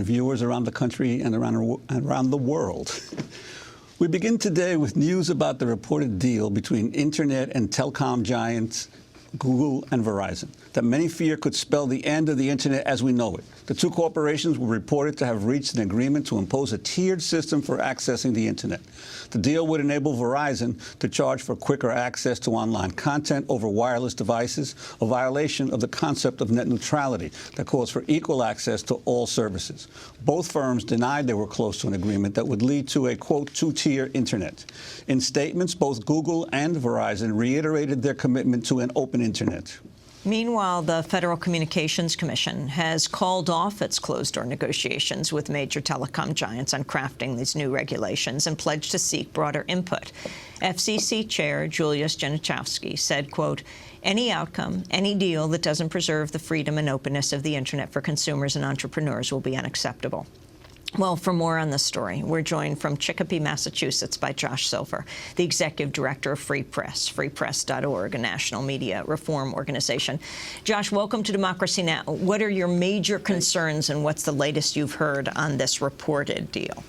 Viewers around the country and around the world. We begin today with news about the reported deal between internet and telecom giants Google and Verizon that many fear could spell the end of the internet as we know it. The two corporations were reported to have reached an agreement to impose a tiered system for accessing the internet. The deal would enable Verizon to charge for quicker access to online content over wireless devices, a violation of the concept of net neutrality that calls for equal access to all services. Both firms denied they were close to an agreement that would lead to a, quote, two-tier internet. In statements, both Google and Verizon reiterated their commitment to an open internet. Meanwhile, the Federal Communications Commission has called off its closed-door negotiations with major telecom giants on crafting these new regulations and pledged to seek broader input. FCC Chair Julius Genachowski said, quote, "Any outcome, any deal that doesn't preserve the freedom and openness of the internet for consumers and entrepreneurs will be unacceptable." Well, for more on this story, we're joined from Chicopee, Massachusetts by Josh Silver, the Executive Director of Free Press, freepress.org, a national media reform organization. Josh, welcome to Democracy Now! What are your major concerns and what's the latest you've heard on this reported deal?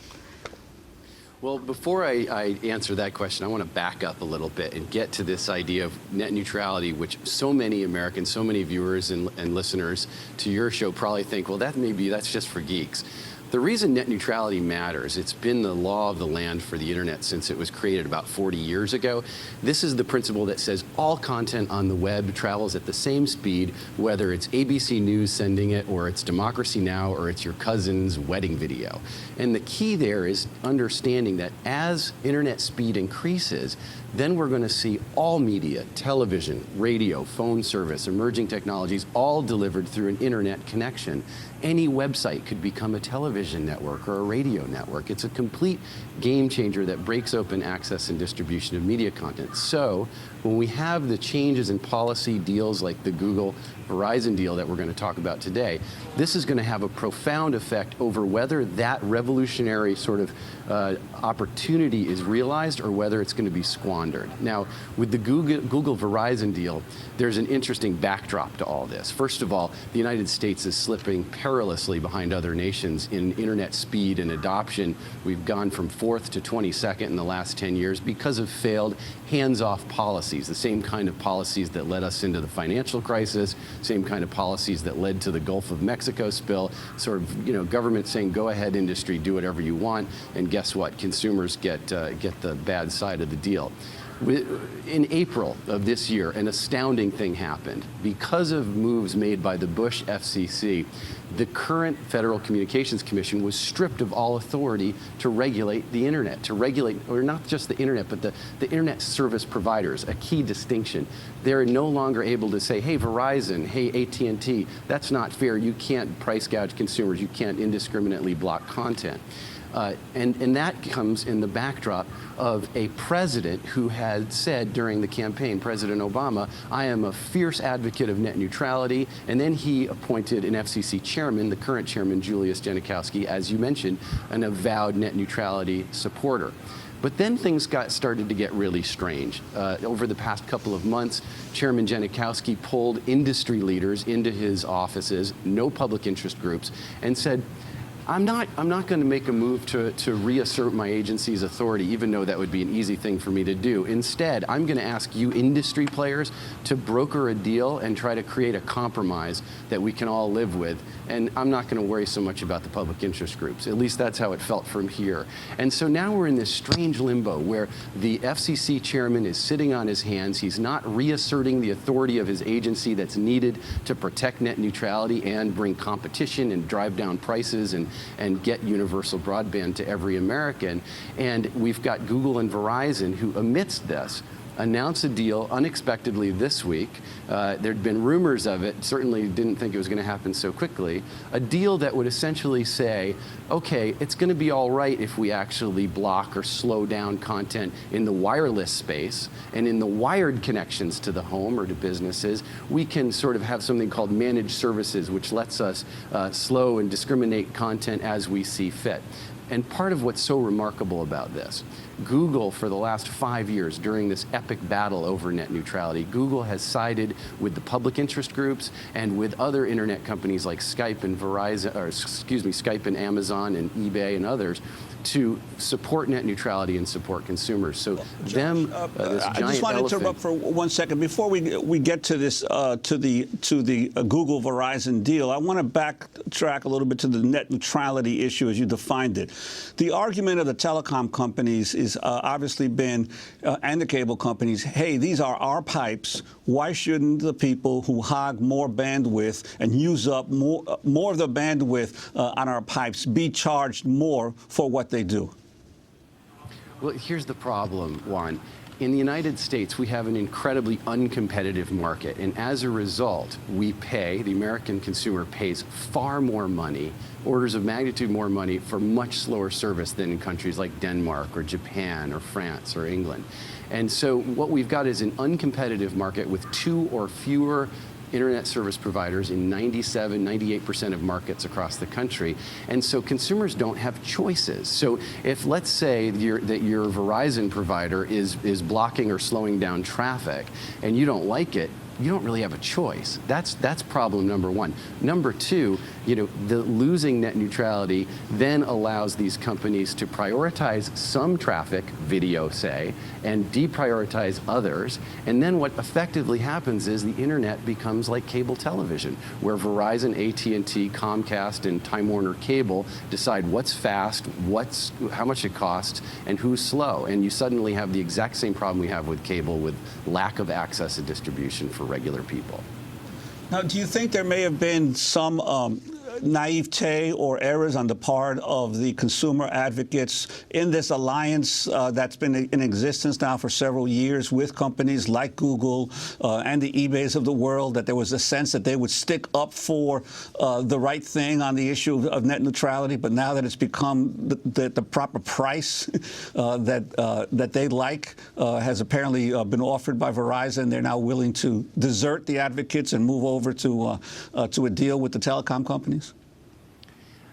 Well, before I answer that question, I want to back up a little bit and get to this idea of net neutrality, which so many Americans, so many viewers and listeners to your show probably think, well, that's just for geeks. The reason net neutrality matters, it's been the law of the land for the internet since it was created about 40 years ago. This is the principle that says all content on the web travels at the same speed, whether it's ABC News sending it, or it's Democracy Now!, or it's your cousin's wedding video. And the key there is understanding that as internet speed increases, then we're going to see all media, television, radio, phone service, emerging technologies, all delivered through an internet connection. Any website could become a television network or a radio network. It's a complete game changer that breaks open access and distribution of media content. So when we have the changes in policy deals like the Google-Verizon deal that we're going to talk about today, this is going to have a profound effect over whether that revolutionary sort of opportunity is realized or whether it's going to be squandered. Now, with the Google-Verizon deal, there's an interesting backdrop to all this. First of all, the United States is slipping perilously behind other nations in internet speed and adoption. We've gone from 4th to 22nd in the last 10 years because of failed hands-off policies, the same kind of policies that led us into the financial crisis, same kind of policies that led to the Gulf of Mexico spill, sort of, government saying, go ahead, industry, do whatever you want, and guess what? Consumers get the bad side of the deal. In April of this year, an astounding thing happened. Because of moves made by the Bush FCC, the current Federal Communications Commission was stripped of all authority to regulate the internet, or not just the internet, but the internet service providers, a key distinction. They're no longer able to say, hey, Verizon, hey, AT&T, that's not fair. You can't price gouge consumers. You can't indiscriminately block content. And that comes in the backdrop of a president who had said during the campaign, President Obama, I am a fierce advocate of net neutrality. And then he appointed an FCC chairman, the current chairman, Julius Genachowski, as you mentioned, an avowed net neutrality supporter. But then things started to get really strange. Over the past couple of months, Chairman Genachowski pulled industry leaders into his offices, no public interest groups, and said, I'm not going to make a move to reassert my agency's authority, even though that would be an easy thing for me to do. Instead, I'm going to ask you industry players to broker a deal and try to create a compromise that we can all live with. And I'm not going to worry so much about the public interest groups. At least that's how it felt from here. And so now we're in this strange limbo where the FCC chairman is sitting on his hands. He's not reasserting the authority of his agency that's needed to protect net neutrality and bring competition and drive down prices and get universal broadband to every American. And we've got Google and Verizon who, amidst this, announced a deal unexpectedly this week. There'd been rumors of it, certainly didn't think it was going to happen so quickly. A deal that would essentially say, okay, it's going to be all right if we actually block or slow down content in the wireless space, and in the wired connections to the home or to businesses, we can sort of have something called managed services, which lets us slow and discriminate content as we see fit. And part of what's so remarkable about this, Google, for the last 5 years, during this epic battle over net neutrality, Google has sided with the public interest groups and with other internet companies like Skype and Verizon, or excuse me, Skype and Amazon and eBay and others, to support net neutrality and support consumers. So this giant I just want to interrupt for 1 second before we get to this to the Google Verizon deal. I want to backtrack a little bit to the net neutrality issue as you defined it. The argument of the telecom companies is obviously been and the cable companies. Hey, these are our pipes. Why shouldn't the people who hog more bandwidth and use up more of the bandwidth on our pipes be charged more for what they do? Well, here's the problem, Juan. In the United States, we have an incredibly uncompetitive market, and as a result, the American consumer pays far more money, orders of magnitude more money, for much slower service than in countries like Denmark or Japan or France or England. And so what we've got is an uncompetitive market with 2 or fewer internet service providers in 98% of markets across the country. And so consumers don't have choices. So if, let's say, that your Verizon provider is blocking or slowing down traffic and you don't like it, you don't really have a choice. That's problem number one. Number two, the losing net neutrality then allows these companies to prioritize some traffic, video say, and deprioritize others. And then what effectively happens is the internet becomes like cable television, where Verizon, AT&T, Comcast, and Time Warner Cable decide what's fast, how much it costs, and who's slow. And you suddenly have the exact same problem we have with cable, with lack of access and distribution for regular people. Now, do you think there may have been some naivete or errors on the part of the consumer advocates in this alliance that's been in existence now for several years with companies like Google and the eBays of the world, that there was a sense that they would stick up for the right thing on the issue of net neutrality, but now that it's become the proper price that they like has apparently been offered by Verizon, they're now willing to desert the advocates and move over to a deal with the telecom companies?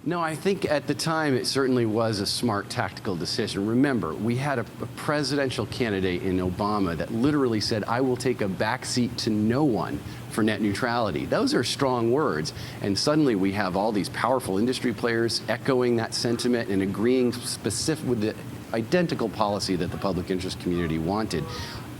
No, I think at the time it certainly was a smart tactical decision. Remember, we had a presidential candidate in Obama that literally said, "I will take a backseat to no one for net neutrality." Those are strong words. And suddenly we have all these powerful industry players echoing that sentiment and agreeing specific with the identical policy that the public interest community wanted.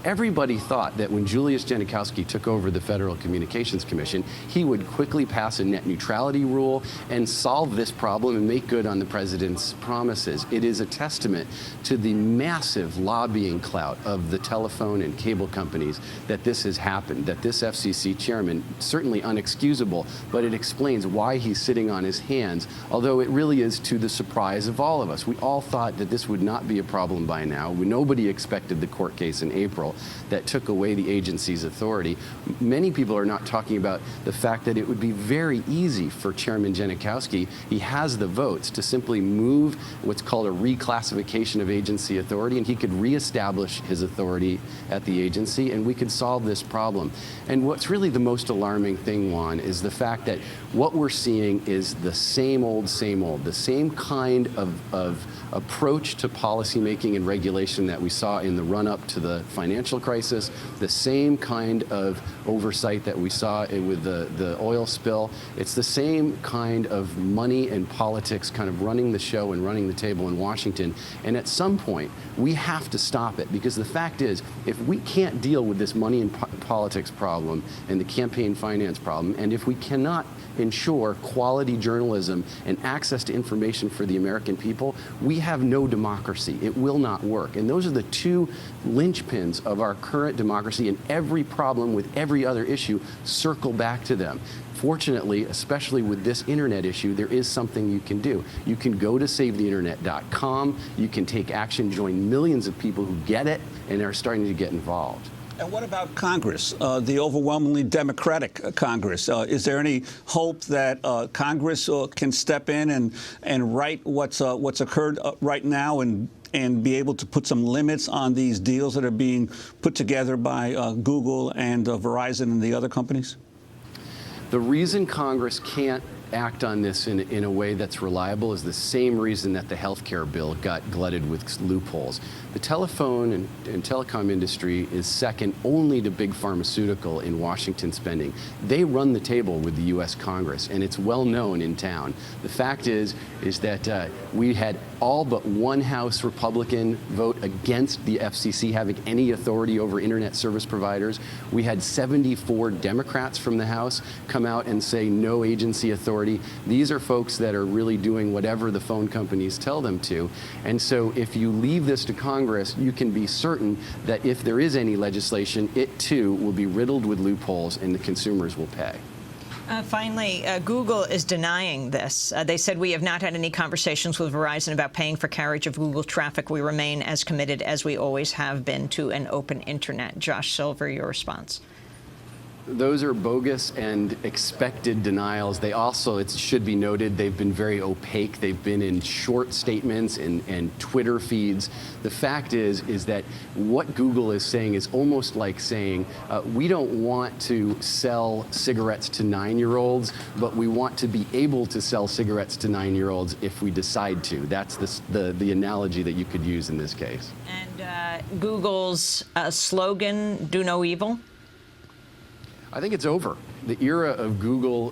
Everybody thought that when Julius Genachowski took over the Federal Communications Commission, he would quickly pass a net neutrality rule and solve this problem and make good on the president's promises. It is a testament to the massive lobbying clout of the telephone and cable companies that this has happened, that this FCC chairman, certainly unexcusable, but it explains why he's sitting on his hands, although it really is to the surprise of all of us. We all thought that this would not be a problem by now. Nobody expected the court case in April that took away the agency's authority. Many people are not talking about the fact that it would be very easy for Chairman Genachowski, he has the votes, to simply move what's called a reclassification of agency authority, and he could reestablish his authority at the agency, and we could solve this problem. And what's really the most alarming thing, Juan, is the fact that what we're seeing is the same old, the same kind of approach to policymaking and regulation that we saw in the run-up to the financial crisis, the same kind of oversight that we saw with the oil spill. It's the same kind of money and politics kind of running the show and running the table in Washington. And at some point, we have to stop it, because the fact is, if we can't deal with this money and politics problem and the campaign finance problem, and if we cannot ensure quality journalism and access to information for the American people, we have no democracy. It will not work. And those are the two linchpins of our current democracy, and every problem with every other issue circle back to them. Fortunately, especially with this internet issue, there is something you can do. You can go to SaveTheInternet.com. You can take action, join millions of people who get it and are starting to get involved. And what about Congress, the overwhelmingly Democratic Congress? Is there any hope that Congress can step in and right what's occurred right now and be able to put some limits on these deals that are being put together by Google and Verizon and the other companies? The reason Congress can't act on this in a way that's reliable is the same reason that the healthcare bill got glutted with loopholes. The telephone and telecom industry is second only to big pharmaceutical in Washington spending. They run the table with the U.S. Congress, and it's well known in town. The fact is that we had all but one House Republican vote against the FCC having any authority over internet service providers. We had 74 Democrats from the House come out and say no agency authority. These are folks that are really doing whatever the phone companies tell them to. And so if you leave this to Congress, you can be certain that if there is any legislation, it too will be riddled with loopholes and the consumers will pay. Finally, Google is denying this. They said, we have not had any conversations with Verizon about paying for carriage of Google traffic. We remain as committed as we always have been to an open internet. Josh Silver, your response. Those are bogus and expected denials. They also, it should be noted, they've been very opaque. They've been in short statements and Twitter feeds. The fact is that what Google is saying is almost like saying, we don't want to sell cigarettes to 9-year-olds, but we want to be able to sell cigarettes to 9-year-olds if we decide to. That's the analogy that you could use in this case. And Google's slogan, do no evil? I think it's over. The era of Google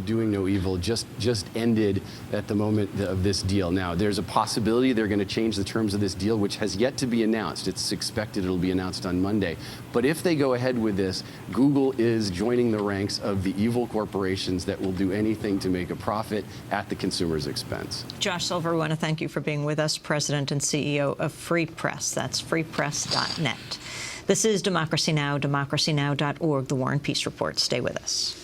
doing no evil just ended at the moment of this deal. Now, there's a possibility they're going to change the terms of this deal, which has yet to be announced. It's expected it'll be announced on Monday. But if they go ahead with this, Google is joining the ranks of the evil corporations that will do anything to make a profit at the consumer's expense. Josh Silver, we want to thank you for being with us, President and CEO of Free Press. That's freepress.net. This is Democracy Now!, democracynow.org, The War and Peace Report. Stay with us.